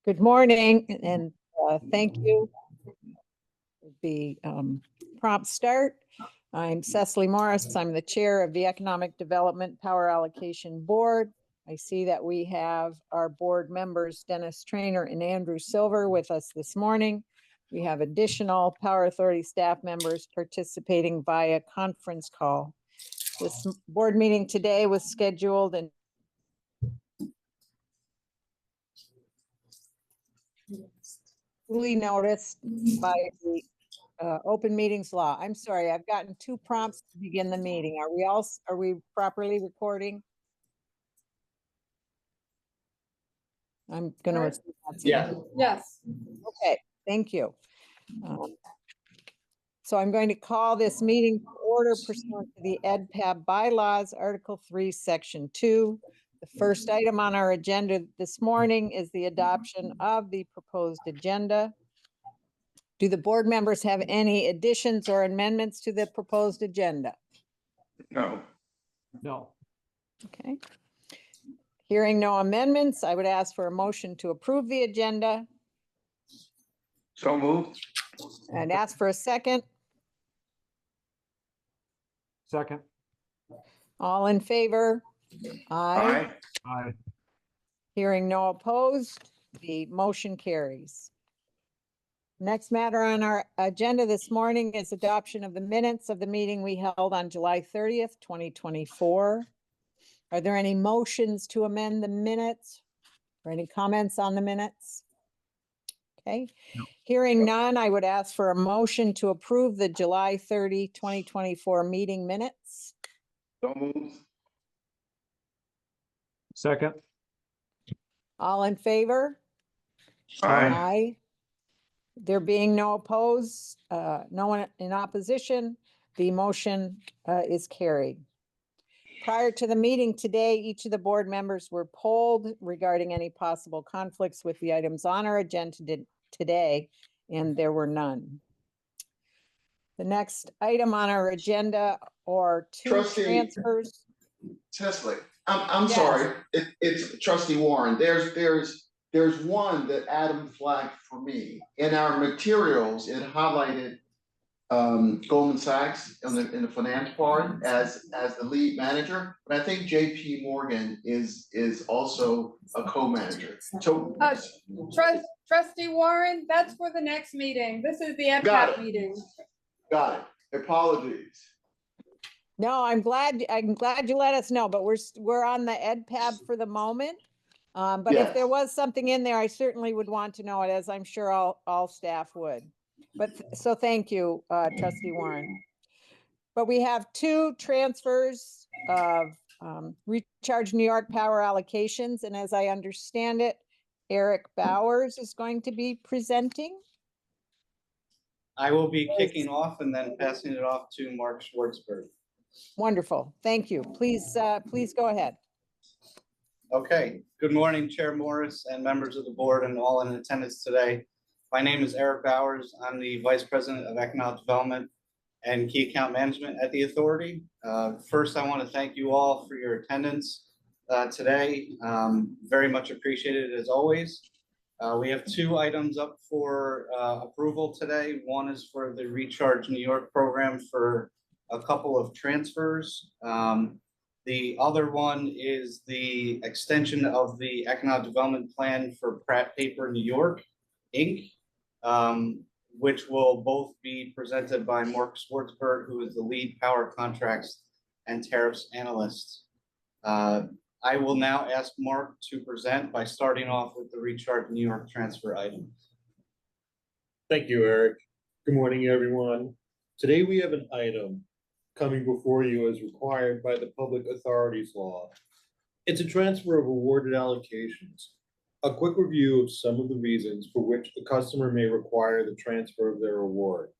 Good morning, and thank you for the prompt start. I'm Cecily Morris. I'm the chair of the Economic Development Power Allocation Board. I see that we have our board members, Dennis Trainer and Andrew Silver, with us this morning. We have additional Power Authority staff members participating via conference call. This board meeting today was scheduled and duly noticed by the open meetings law. I'm sorry, I've gotten two prompts to begin the meeting. Are we properly recording? I'm going to assume that's Yeah. Yes. Okay, thank you. So I'm going to call this meeting to order pursuant to the EdPAB bylaws, Article 3, Section 2. The first item on our agenda this morning is the adoption of the proposed agenda. Do the board members have any additions or amendments to the proposed agenda? No. No. Okay. Hearing no amendments, I would ask for a motion to approve the agenda So moved. and ask for a second. Second. All in favor? Aye. Aye. Aye. Hearing no opposed, the motion carries. Next matter on our agenda this morning is adoption of the minutes of the meeting we held on July 30th, 2024. Are there any motions to amend the minutes or any comments on the minutes? Okay. No. Hearing none, I would ask for a motion to approve the July 30, 2024 meeting minutes. So moved. Second. All in favor? Aye. Aye. There being no opposed, no one in opposition, the motion is carried. Prior to the meeting today, each of the board members were polled regarding any possible conflicts with the items on our agenda today, and there were none. The next item on our agenda are two Trustee- transfers. Cecily, I'm Yes. sorry. It's Trustee Warren. There's one that Adam flagged for me. In our materials, it highlighted Goldman Sachs in the finance part as the lead manager, but I think JP Morgan is also a co-manager. So Trustee Warren, that's for the next meeting. This is the Got EdPAB it. meeting. got it. Apologies. No, I'm glad you let us know, but we're on the EdPAB for the moment. But if there Yes. was something in there, I certainly would want to know it, as I'm sure all staff would. But so thank you, Trustee Warren. But we have two transfers of Recharge New York Power Allocations, and as I understand it, Eric Bowers is going to be presenting. I will be kicking off and then passing it off to Mark Schwartzberg. Wonderful, thank you. Please go ahead. Okay, good morning, Chair Morris and members of the board and all in attendance today. My name is Eric Bowers. I'm the Vice President of Economic Development and Key Account Management at the Authority. First, I want to thank you all for your attendance today. Very much appreciated as always. We have two items up for approval today. One is for the Recharge New York program for a couple of transfers. The other one is the extension of the Economic Development Plan for Pratt Paper New York, Inc., which will both be presented by Mark Schwartzberg, who is the lead power contracts and tariffs analyst. I will now ask Mark to present by starting off with the Recharge New York transfer items. Thank you, Eric. Good morning, everyone. Today we have an item coming before you as required by the Public Authorities Law. It's a transfer of awarded allocations. A quick review of some of the reasons for which the customer may require the transfer of their award.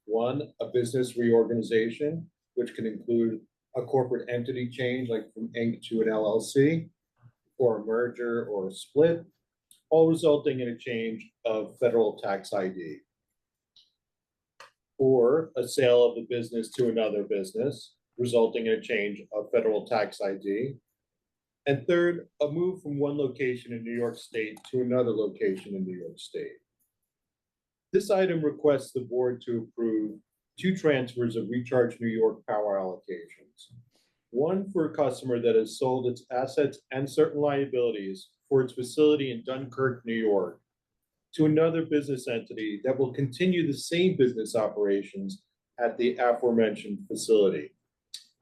One, a business reorganization, which can include a corporate entity change, like from Inc. to an LLC, or a merger or a split, all resulting in a change of federal tax ID. Or a sale of the business to another business, resulting in a change of federal tax ID. And third, a move from one location in New York State to another location in New York State. This item requests the board to approve 2 transfers of Recharge New York power allocations. One for a customer that has sold its assets and certain liabilities for its facility in Dunkirk, New York, to another business entity that will continue the same business operations at the aforementioned facility.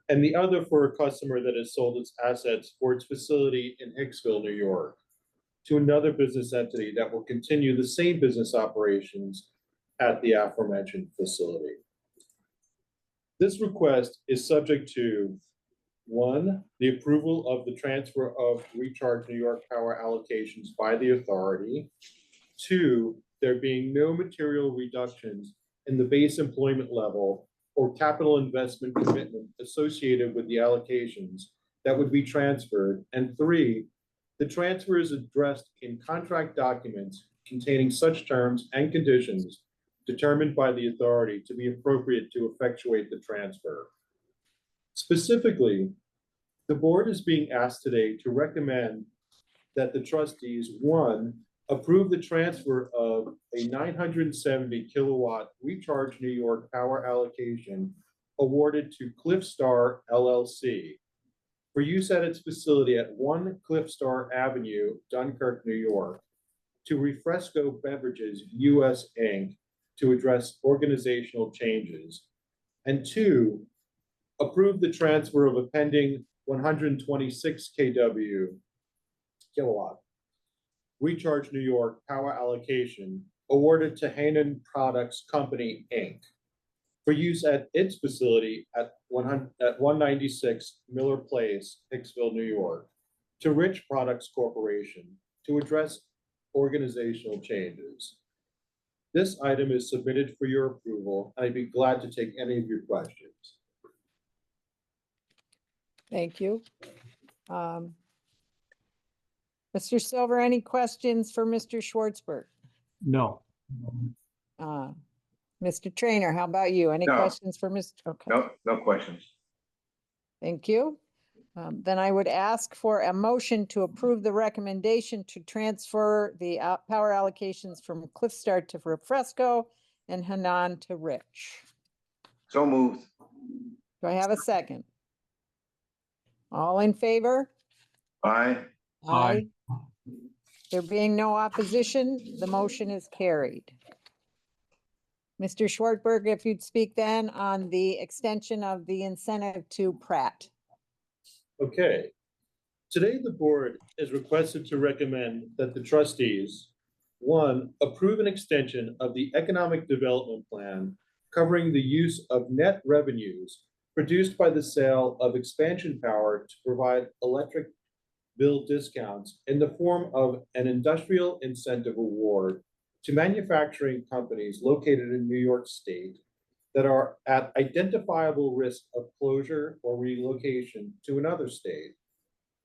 And the other for a customer that has sold its assets for its facility in Hicksville, New York, to another business entity that will continue the same business operations at the aforementioned facility. This request is subject to 1, the approval of the transfer of Recharge New York power allocations by the authority. 2, there being no material reductions in the base employment level or capital investment commitment associated with the allocations that would be transferred. And 3, the transfer is addressed in contract documents containing such terms and conditions determined by the authority to be appropriate to effectuate the transfer. Specifically, the board is being asked today to recommend that the trustees, 1, approve the transfer of a 970 kilowatt Recharge New York power allocation awarded to Cliff Star LLC for use at its facility at 1 Cliff Star Avenue, Dunkirk, New York, to Refresco Beverages US Inc. to address organizational changes. And 2, approve the transfer of a pending 126 kilowatt Recharge New York power allocation awarded to Hanan Products Company, Inc. for use at its facility at 196 Miller Place, Hicksville, New York, to Rich Products Corporation to address organizational changes. This item is submitted for your approval. I'd be glad to take any of your questions. Thank you. Mr. Silver, any questions for Mr. Schwartzberg? No. Mr. Trainer, how about you? Any No. questions for Mr.? Okay, No questions. thank you. Then I would ask for a motion to approve the recommendation to transfer the power allocations from Cliff Star to Refresco and Hanan to Rich. So moved. Do I have a second? All in favor? Aye. Aye. There being no opposition, the motion is carried. Mr. Schwartzberg, if you'd speak then on the extension of the incentive to Pratt. Okay. Today, the board is requested to recommend that the trustees, 1, approve an extension of the economic development plan covering the use of net revenues produced by the sale of expansion power to provide electric bill discounts in the form of an industrial incentive award to manufacturing companies located in New York State that are at identifiable risk of closure or relocation to another state.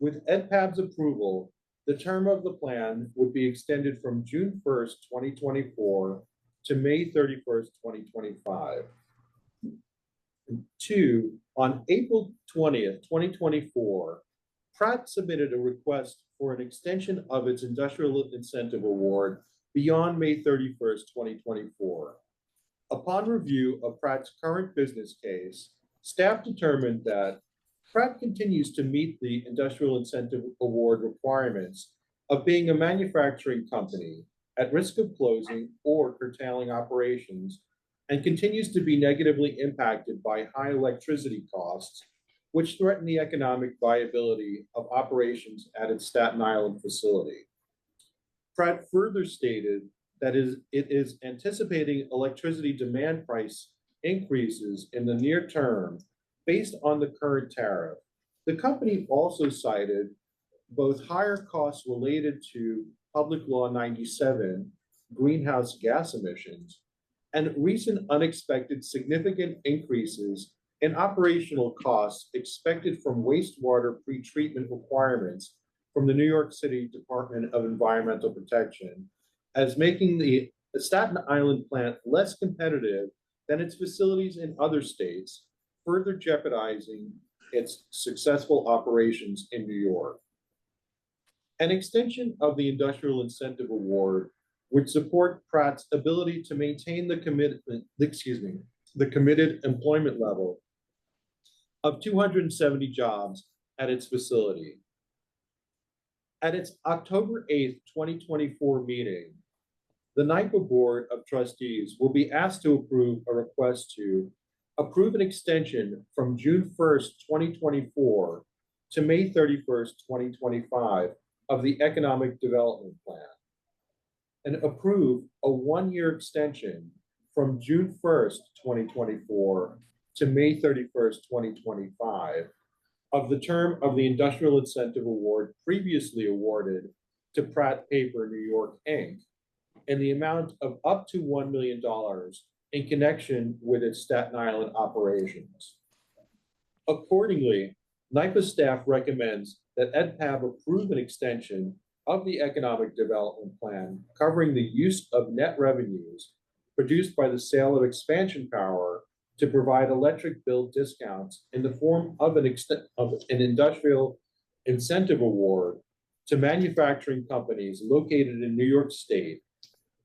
With EDPAB's approval, the term of the plan would be extended from June 1st, 2024 to May 31st, 2025. 2, on April 20th, 2024, Pratt submitted a request for an extension of its industrial incentive award beyond May 31st, 2024. Upon review of Pratt's current business case, staff determined that Pratt continues to meet the industrial incentive award requirements of being a manufacturing company at risk of closing or curtailing operations, and continues to be negatively impacted by high electricity costs, which threaten the economic viability of operations at its Staten Island facility. Pratt further stated that it is anticipating electricity demand price increases in the near term based on the current tariff. The company also cited both higher costs related to Public Law 97, greenhouse gas emissions, and recent unexpected significant increases in operational costs expected from wastewater pretreatment requirements from the New York City Department of Environmental Protection, as making the Staten Island plant less competitive than its facilities in other states, further jeopardizing its successful operations in New York. An extension of the Industrial Incentive Award would support Pratt's ability to maintain the committed employment level of 270 jobs at its facility. At its October 8th, 2024 meeting, the NYPA Board of Trustees will be asked to approve a request to approve an extension from June 1st, 2024 to May 31st, 2025 of the Economic Development Plan, and approve a one-year extension from June 1st, 2024 to May 31st, 2025 of the term of the Industrial Incentive Award previously awarded to Pratt Paper New York, Inc., in the amount of up to $1 million in connection with its Staten Island operations. Accordingly, NYPA staff recommends that EDPAB approve an extension of the Economic Development Plan covering the use of net revenues produced by the sale of expansion power to provide electric bill discounts in the form of an industrial incentive award to manufacturing companies located in New York State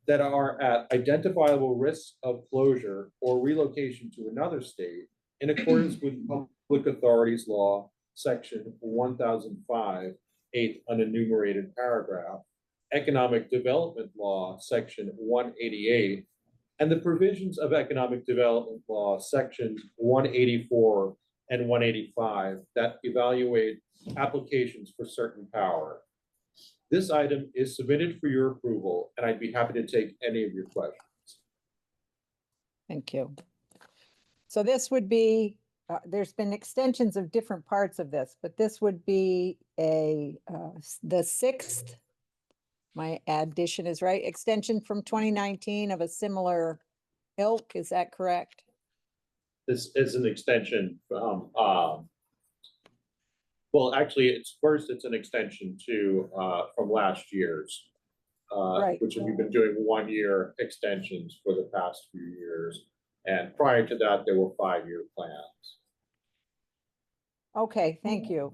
that are at identifiable risks of closure or relocation to another state in accordance with Public Authorities Law, Section 1005, 8th unenumerated paragraph, Economic Development Law, Section 188, and the provisions of Economic Development Law, Sections 184 and 185 that evaluate applications for certain power. This item is submitted for your approval, and I'd be happy to take any of your questions. Thank you. So this would be, there's been extensions of different parts of this, but this would be the 6th, my addition is right, extension from 2019 of a similar ilk, is that correct? This is an extension from, well, actually, it's an extension to, from last year's, Right. which we've been doing 1-year extensions for the past few years. And prior to that, there were 5-year plans. Okay, thank you.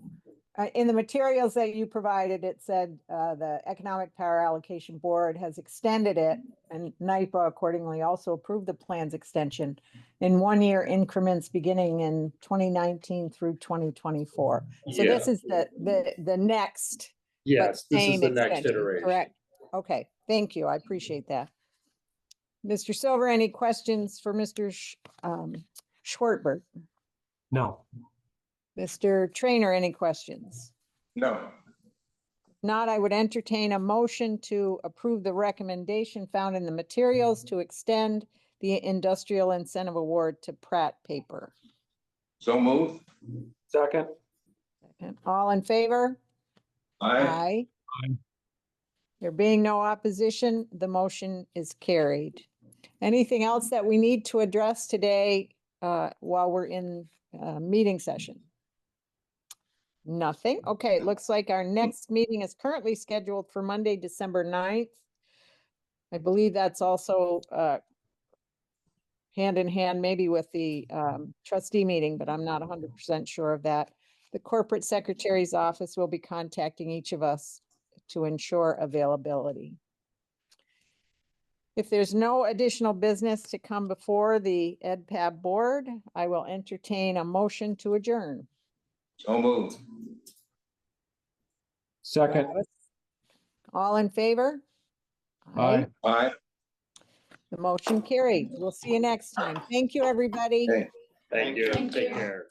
In the materials that you provided, it said the Economic Power Allocation Board has extended it, and NYPA accordingly also approved the plan's extension in 1-year increments beginning in 2019 through 2024. So Yeah. this is the next. Yes, this is same the next extension, iteration. correct? Okay, thank you. I appreciate that. Mr. Silver, any questions for Mr. Schwartberg? No. Mr. Trainer, any questions? No. If not, I would entertain a motion to approve the recommendation found in the materials to extend the Industrial Incentive Award to Pratt Paper. So moved. Second. And all in favor? Aye. Aye. There being no opposition, the motion is carried. Anything else that we need to address today while we're in meeting session? Nothing. Okay, it looks like our next meeting is currently scheduled for Monday, December 9th. I believe that's also hand in hand maybe with the trustee meeting, but I'm not 100% sure of that. The corporate secretary's office will be contacting each of us to ensure availability. If there's no additional business to come before the EDPAB board, I will entertain a motion to adjourn. So moved. Second. Travis? All in favor? Aye. Aye. The motion carried. We'll see you next time. Thank you, everybody. Okay. Thank you. Thank Take you. care.